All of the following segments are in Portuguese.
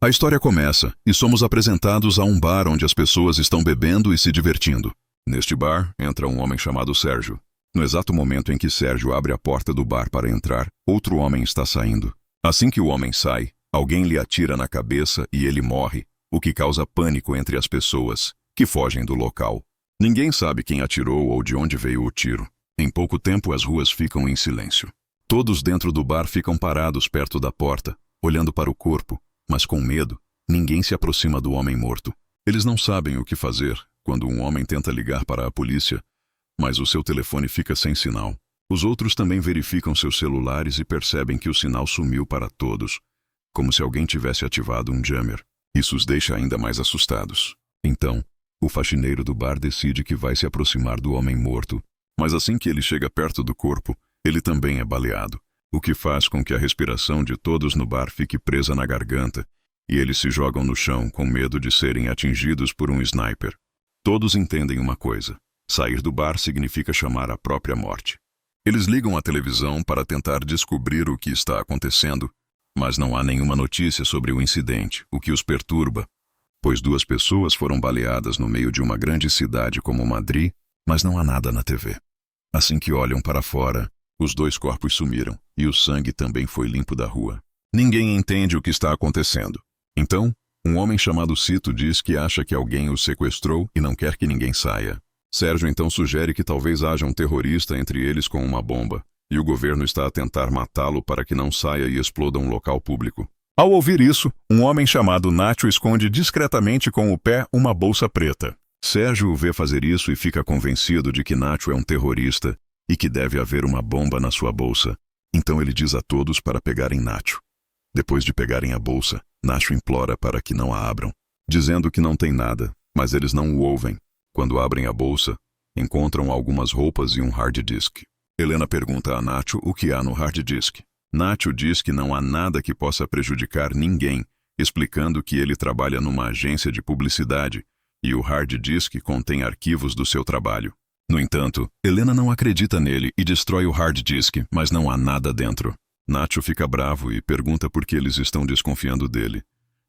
A história começa e somos apresentados a um bar onde as pessoas estão bebendo e se divertindo. Neste bar, entra um homem chamado Sérgio. No exato momento em que Sérgio abre a porta do bar para entrar, outro homem está saindo. Assim que o homem sai, alguém lhe atira na cabeça e ele morre, o que causa pânico entre as pessoas, que fogem do local. Ninguém sabe quem atirou ou de onde veio o tiro. Em pouco tempo as ruas ficam em silêncio. Todos dentro do bar ficam parados perto da porta, olhando para o corpo, mas com medo, ninguém se aproxima do homem morto. Eles não sabem o que fazer quando um homem tenta ligar para a polícia, mas o seu telefone fica sem sinal. Os outros também verificam seus celulares e percebem que o sinal sumiu para todos, como se alguém tivesse ativado um jammer. Isso os deixa ainda mais assustados. Então, o faxineiro do bar decide que vai se aproximar do homem morto, mas assim que ele chega perto do corpo, ele também é baleado, o que faz com que a respiração de todos no bar fique presa na garganta, e eles se jogam no chão com medo de serem atingidos por um sniper. Todos entendem uma coisa: sair do bar significa chamar a própria morte. Eles ligam a televisão para tentar descobrir o que está acontecendo, mas não há nenhuma notícia sobre o incidente, o que os perturba, pois 2 pessoas foram baleadas no meio de uma grande cidade como Madrid, mas não há nada na TV. Assim que olham para fora, os 2 corpos sumiram, e o sangue também foi limpo da rua. Ninguém entende o que está acontecendo. Então, um homem chamado Cito diz que acha que alguém o sequestrou e não quer que ninguém saia. Sérgio então sugere que talvez haja um terrorista entre eles com uma bomba, e o governo está a tentar matá-lo para que não saia e exploda um local público. Ao ouvir isso, um homem chamado Nacho esconde discretamente com o pé uma bolsa preta. Sérgio o vê fazer isso e fica convencido de que Nacho é um terrorista e que deve haver uma bomba na sua bolsa. Então ele diz a todos para pegarem Nacho. Depois de pegarem a bolsa, Nacho implora para que não a abram, dizendo que não tem nada, mas eles não o ouvem. Quando abrem a bolsa, encontram algumas roupas e um hard disk. Helena pergunta a Nacho o que há no hard disk. Nacho diz que não há nada que possa prejudicar ninguém, explicando que ele trabalha numa agência de publicidade e o hard disk contém arquivos do seu trabalho. No entanto, Helena não acredita nele e destrói o hard disk, mas não há nada dentro. Nacho fica bravo e pergunta por que eles estão desconfiando dele,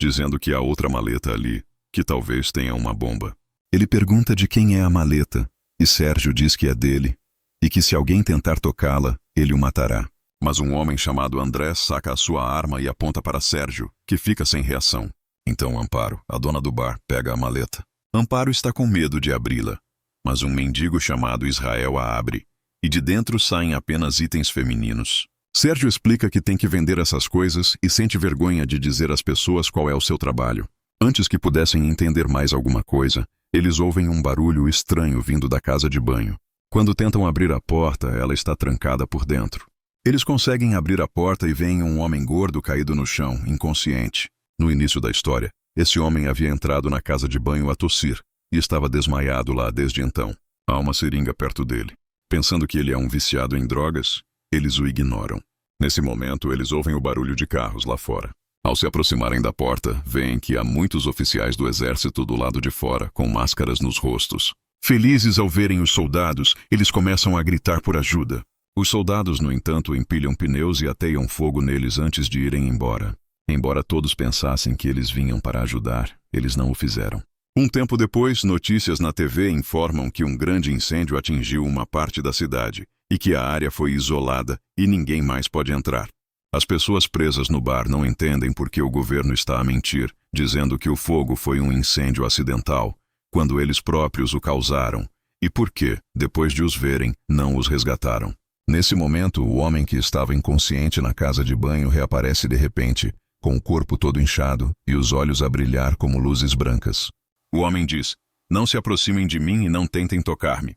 dizendo que há outra maleta ali, que talvez tenha uma bomba. Ele pergunta de quem é a maleta, e Sérgio diz que é dele, e que se alguém tentar tocá-la, ele o matará. Mas um homem chamado André saca a sua arma e aponta para Sérgio, que fica sem reação. Então Amparo, a dona do bar, pega a maleta. Amparo está com medo de abri-la, mas um mendigo chamado Israel a abre, e de dentro saem apenas itens femininos. Sérgio explica que tem que vender essas coisas e sente vergonha de dizer às pessoas qual é o seu trabalho. Antes que pudessem entender mais alguma coisa, eles ouvem um barulho estranho vindo da casa de banho. Quando tentam abrir a porta, ela está trancada por dentro. Eles conseguem abrir a porta e veem um homem gordo caído no chão, inconsciente. No início da história, esse homem havia entrado na casa de banho a tossir e estava desmaiado lá desde então. Há uma seringa perto dele. Pensando que ele é um viciado em drogas, eles o ignoram. Nesse momento, eles ouvem o barulho de carros lá fora. Ao se aproximarem da porta, veem que há muitos oficiais do exército do lado de fora, com máscaras nos rostos. Felizes ao verem os soldados, eles começam a gritar por ajuda. Os soldados, no entanto, empilham pneus e ateiam fogo neles antes de irem embora. Embora todos pensassem que eles vinham para ajudar, eles não o fizeram. Um tempo depois, notícias na TV informam que um grande incêndio atingiu uma parte da cidade e que a área foi isolada e ninguém mais pode entrar. As pessoas presas no bar não entendem por que o governo está a mentir, dizendo que o fogo foi um incêndio acidental, quando eles próprios o causaram, e por que, depois de os verem, não os resgataram. Nesse momento, o homem que estava inconsciente na casa de banho reaparece de repente, com o corpo todo inchado e os olhos a brilhar como luzes brancas. O homem diz: "Não se aproximem de mim e não tentem tocar-me."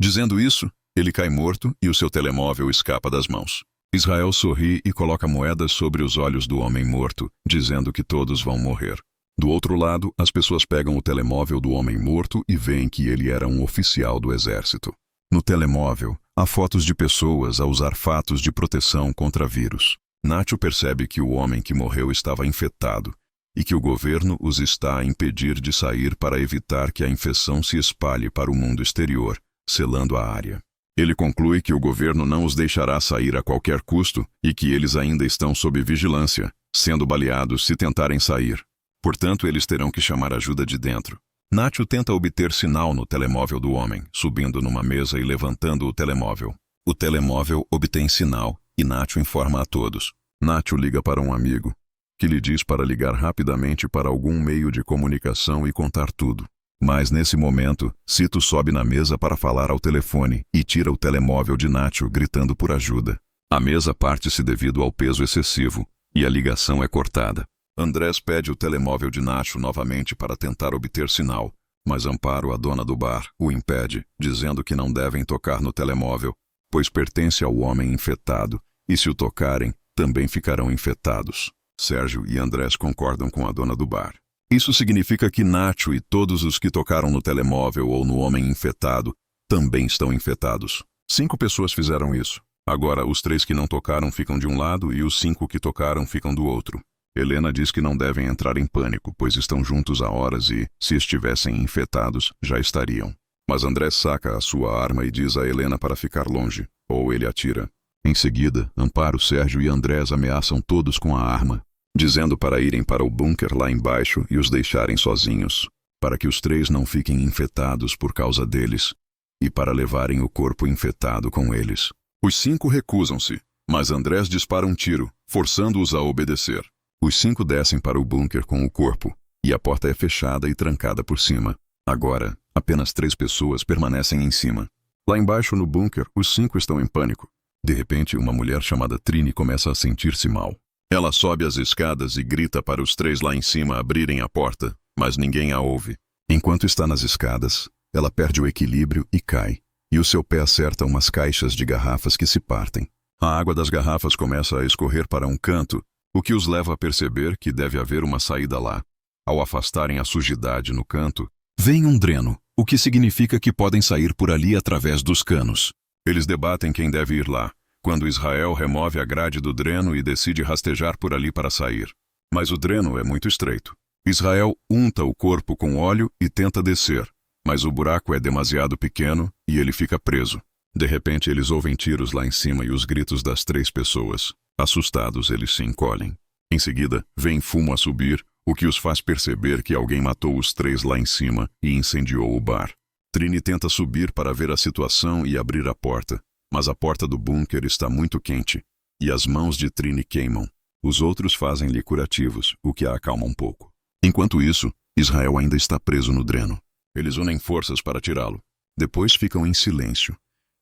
Dizendo isso, ele cai morto e o seu telemóvel escapa das mãos. Israel sorri e coloca moedas sobre os olhos do homem morto, dizendo que todos vão morrer. Do outro lado, as pessoas pegam o telemóvel do homem morto e veem que ele era um oficial do exército. No telemóvel, há fotos de pessoas a usar fatos de proteção contra vírus. Nacho percebe que o homem que morreu estava infectado e que o governo os está a impedir de sair para evitar que a infecção se espalhe para o mundo exterior, selando a área. Ele conclui que o governo não os deixará sair a qualquer custo e que eles ainda estão sob vigilância, sendo baleados se tentarem sair. Portanto, eles terão que chamar ajuda de dentro. Nacho tenta obter sinal no telemóvel do homem, subindo numa mesa e levantando o telemóvel. O telemóvel obtém sinal e Nacho informa a todos. Nacho liga para um amigo, que lhe diz para ligar rapidamente para algum meio de comunicação e contar tudo. Mas nesse momento, Cito sobe na mesa para falar ao telefone e tira o telemóvel de Nacho, gritando por ajuda. A mesa parte-se devido ao peso excessivo e a ligação é cortada. Andrés pede o telemóvel de Nacho novamente para tentar obter sinal, mas Amparo, a dona do bar, o impede, dizendo que não devem tocar no telemóvel, pois pertence ao homem infectado, e se o tocarem, também ficarão infectados. Sérgio e Andrés concordam com a dona do bar. Isso significa que Nacho e todos os que tocaram no telemóvel ou no homem infectado também estão infectados. 5 pessoas fizeram isso. Agora, os 3 que não tocaram ficam de um lado e os 5 que tocaram ficam do outro. Helena diz que não devem entrar em pânico, pois estão juntos há horas e, se estivessem infectados, já estariam. Mas André saca a sua arma e diz a Helena para ficar longe, ou ele atira. Em seguida, Amparo, Sérgio e Andrés ameaçam todos com a arma, dizendo para irem para o bunker lá embaixo e os deixarem sozinhos, para que os 3 não fiquem infectados por causa deles, e para levarem o corpo infectado com eles. Os 5 recusam-se, mas Andrés dispara um tiro, forçando-os a obedecer. Os 5 descem para o bunker com o corpo, e a porta é fechada e trancada por cima. Agora, apenas 3 pessoas permanecem em cima. Lá embaixo no bunker, os 5 estão em pânico. De repente, uma mulher chamada Trini começa a sentir-se mal. Ela sobe as escadas e grita para os 3 lá em cima abrirem a porta, mas ninguém a ouve. Enquanto está nas escadas, ela perde o equilíbrio e cai, e o seu pé acerta umas caixas de garrafas que se partem. A água das garrafas começa a escorrer para um canto, o que os leva a perceber que deve haver uma saída lá. Ao afastarem a sujidade no canto, vem um dreno, o que significa que podem sair por ali através dos canos. Eles debatem quem deve ir lá, quando Israel remove a grade do dreno e decide rastejar por ali para sair. Mas o dreno é muito estreito. Israel unta o corpo com óleo e tenta descer, mas o buraco é demasiado pequeno e ele fica preso. De repente, eles ouvem tiros lá em cima e os gritos das 3 pessoas. Assustados, eles se encolhem. Em seguida, vem fumo a subir, o que os faz perceber que alguém matou os 3 lá em cima e incendiou o bar. Trini tenta subir para ver a situação e abrir a porta, mas a porta do bunker está muito quente, e as mãos de Trini queimam. Os outros fazem-lhe curativos, o que a acalma um pouco. Enquanto isso, Israel ainda está preso no dreno. Eles unem forças para tirá-lo. Depois ficam em silêncio,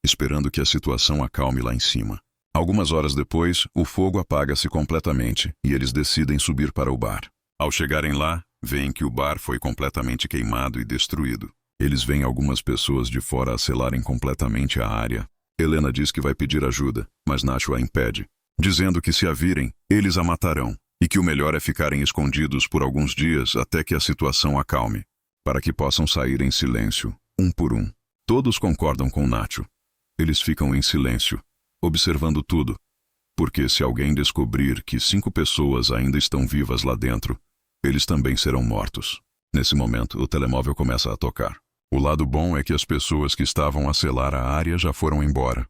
esperando que a situação acalme lá em cima. Algumas horas depois, o fogo apaga-se completamente e eles decidem subir para o bar. Ao chegarem lá, veem que o bar foi completamente queimado e destruído. Eles veem algumas pessoas de fora selarem completamente a área. Helena diz que vai pedir ajuda, mas Nacho a impede, dizendo que se a virem, eles a matarão e que o melhor é ficarem escondidos por alguns dias até que a situação acalme, para que possam sair em silêncio, um por um. Todos concordam com Nacho. Eles ficam em silêncio, observando tudo, porque se alguém descobrir que 5 pessoas ainda estão vivas lá dentro, eles também serão mortos. Nesse momento, o telemóvel começa a tocar. O lado bom é que as pessoas que estavam a selar a área já foram embora.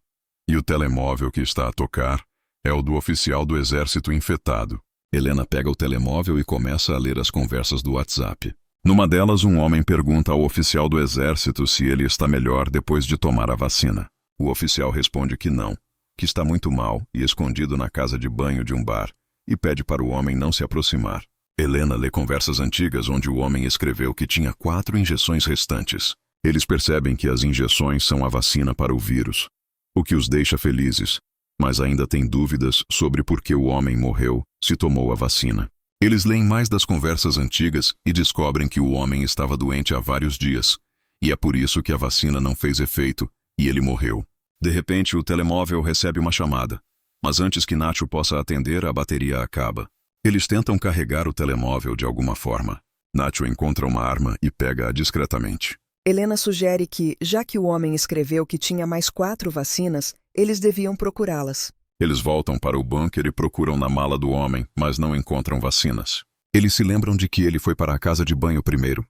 E o telemóvel que está a tocar é o do oficial do exército infectado. Helena pega o telemóvel e começa a ler as conversas do WhatsApp. Numa delas, um homem pergunta ao oficial do exército se ele está melhor depois de tomar a vacina. O oficial responde que não, que está muito mal e escondido na casa de banho de um bar, e pede para o homem não se aproximar. Helena lê conversas antigas onde o homem escreveu que tinha 4 injeções restantes. Eles percebem que as injeções são a vacina para o vírus, o que os deixa felizes, mas ainda têm dúvidas sobre por que o homem morreu se tomou a vacina. Eles leem mais das conversas antigas e descobrem que o homem estava doente há vários dias, e é por isso que a vacina não fez efeito e ele morreu. De repente, o telemóvel recebe uma chamada, mas antes que Nacho possa atender, a bateria acaba. Eles tentam carregar o telemóvel de alguma forma. Nacho encontra uma arma e pega-a discretamente. Helena sugere que, já que o homem escreveu que tinha mais 4 vacinas, eles deviam procurá-las. Eles voltam para o bunker e procuram na mala do homem, mas não encontram vacinas. Eles se lembram de que ele foi para a casa de banho primeiro.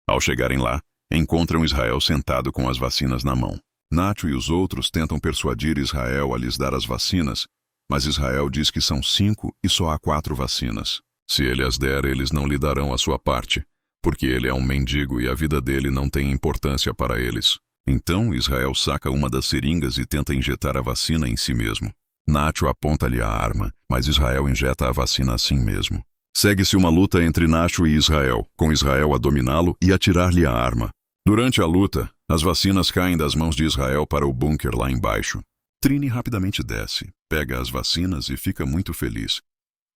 Ao chegarem lá, encontram Israel sentado com as vacinas na mão. Nacho e os outros tentam persuadir Israel a lhes dar as vacinas, Mas Israel diz que são 5 e só há 4 vacinas. Se ele as der, eles não lhe darão a sua parte, porque ele é um mendigo e a vida dele não tem importância para eles. Então Israel saca uma das seringas e tenta injetar a vacina em si mesmo. Nacho aponta-lhe a arma, mas Israel injeta a vacina assim mesmo. Segue-se uma luta entre Nacho e Israel, com Israel a dominá-lo e atirar-lhe a arma. Durante a luta, as vacinas caem das mãos de Israel para o bunker lá embaixo. Trini rapidamente desce, pega as vacinas e fica muito feliz.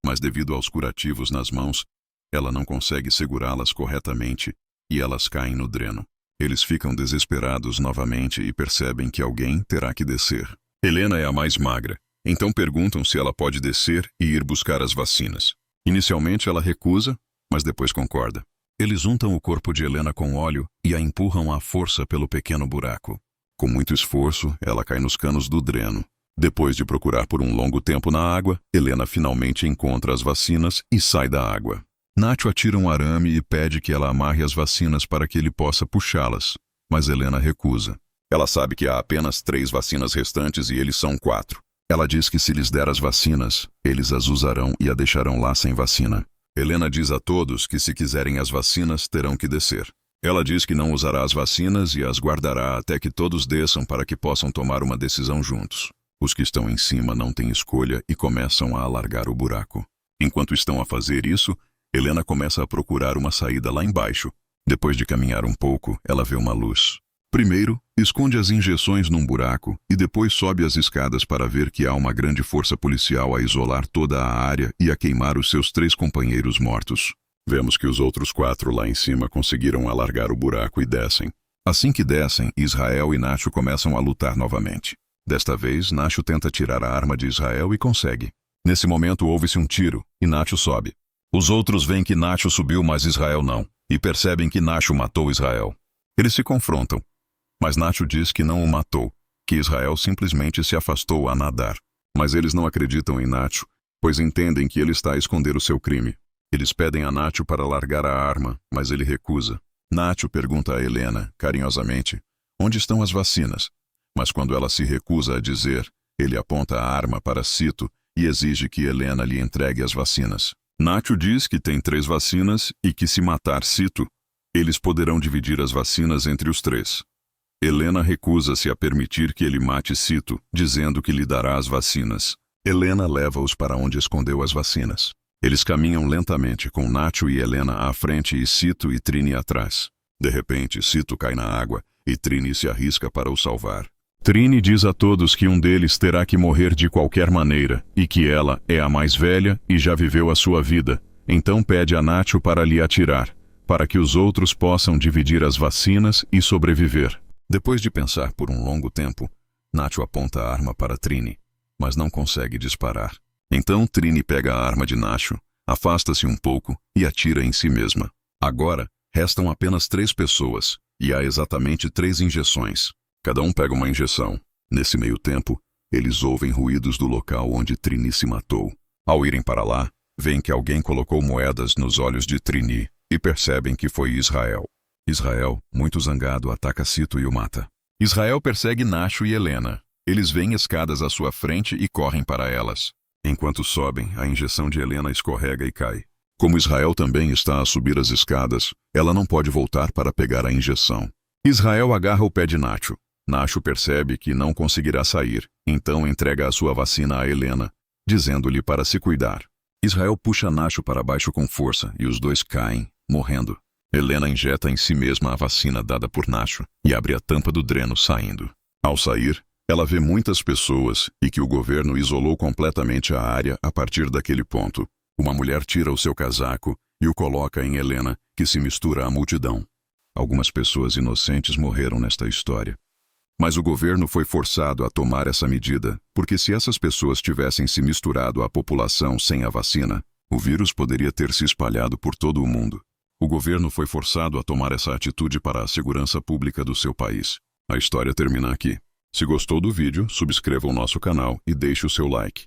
Mas devido aos curativos nas mãos, ela não consegue segurá-las corretamente e elas caem no dreno. Eles ficam desesperados novamente e percebem que alguém terá que descer. Helena é a mais magra, então perguntam se ela pode descer e ir buscar as vacinas. Inicialmente ela recusa, mas depois concorda. Eles untam o corpo de Helena com óleo e a empurram à força pelo pequeno buraco. Com muito esforço, ela cai nos canos do dreno. Depois de procurar por um longo tempo na água, Helena finalmente encontra as vacinas e sai da água. Nacho atira um arame e pede que ela amarre as vacinas para que ele possa puxá-las, mas Helena recusa. Ela sabe que há apenas 3 vacinas restantes e eles são 4. Ela diz que se lhes der as vacinas, eles as usarão e a deixarão lá sem vacina. Helena diz a todos que se quiserem as vacinas, terão que descer. Ela diz que não usará as vacinas e as guardará até que todos desçam para que possam tomar uma decisão juntos. Os que estão em cima não têm escolha e começam a alargar o buraco. Enquanto estão a fazer isso, Helena começa a procurar uma saída lá embaixo. Depois de caminhar um pouco, ela vê uma luz. Primeiro, esconde as injeções num buraco e depois sobe as escadas para ver que há uma grande força policial a isolar toda a área e a queimar os seus 3 companheiros mortos. Vemos que os outros 4 lá em cima conseguiram alargar o buraco e descem. Assim que descem, Israel e Nacho começam a lutar novamente. Desta vez, Nacho tenta tirar a arma de Israel e consegue. Nesse momento, ouve-se um tiro e Nacho sobe. Os outros veem que Nacho subiu, mas Israel não, e percebem que Nacho matou Israel. Eles se confrontam, mas Nacho diz que não o matou, que Israel simplesmente se afastou a nadar. Mas eles não acreditam em Nacho, pois entendem que ele está a esconder o seu crime. Eles pedem a Nacho para largar a arma, mas ele recusa. Nacho pergunta a Helena, carinhosamente, onde estão as vacinas? Mas quando ela se recusa a dizer, ele aponta a arma para Cito e exige que Helena lhe entregue as vacinas. Nacho diz que tem 3 vacinas e que se matar Cito, eles poderão dividir as vacinas entre os 3. Helena recusa-se a permitir que ele mate Cito, dizendo que lhe dará as vacinas. Helena leva-os para onde escondeu as vacinas. Eles caminham lentamente, com Nacho e Helena à frente e Cito e Trini atrás. De repente, Cito cai na água e Trini se arrisca para o salvar. Trini diz a todos que um deles terá que morrer de qualquer maneira e que ela é a mais velha e já viveu a sua vida. Então pede a Nacho para lhe atirar, para que os outros possam dividir as vacinas e sobreviver. Depois de pensar por um longo tempo, Nacho aponta a arma para Trini, mas não consegue disparar. Então Trini pega a arma de Nacho, afasta-se um pouco e atira em si mesma. Agora, restam apenas 3 pessoas e há exatamente 3 injeções. Cada um pega uma injeção. Nesse meio tempo, eles ouvem ruídos do local onde Trini se matou. Ao irem para lá, veem que alguém colocou moedas nos olhos de Trini e percebem que foi Israel. Israel, muito zangado, ataca Cito e o mata. Israel persegue Nacho e Helena. Eles veem escadas à sua frente e correm para elas. Enquanto sobem, a injeção de Helena escorrega e cai. Como Israel também está a subir as escadas, ela não pode voltar para pegar a injeção. Israel agarra o pé de Nacho. Nacho percebe que não conseguirá sair, então entrega a sua vacina a Helena, dizendo-lhe para se cuidar. Israel puxa Nacho para baixo com força e os dois caem, morrendo. Helena injeta em si mesma a vacina dada por Nacho e abre a tampa do dreno saindo. Ao sair, ela vê muitas pessoas e que o governo isolou completamente a área a partir daquele ponto. Uma mulher tira o seu casaco e o coloca em Helena, que se mistura à multidão. Algumas pessoas inocentes morreram nesta história. Mas o governo foi forçado a tomar essa medida, porque se essas pessoas tivessem se misturado à população sem a vacina, o vírus poderia ter se espalhado por todo o mundo. O governo foi forçado a tomar essa atitude para a segurança pública do seu país. A história termina aqui. Se gostou do vídeo, subscreva o nosso canal e deixe o seu like.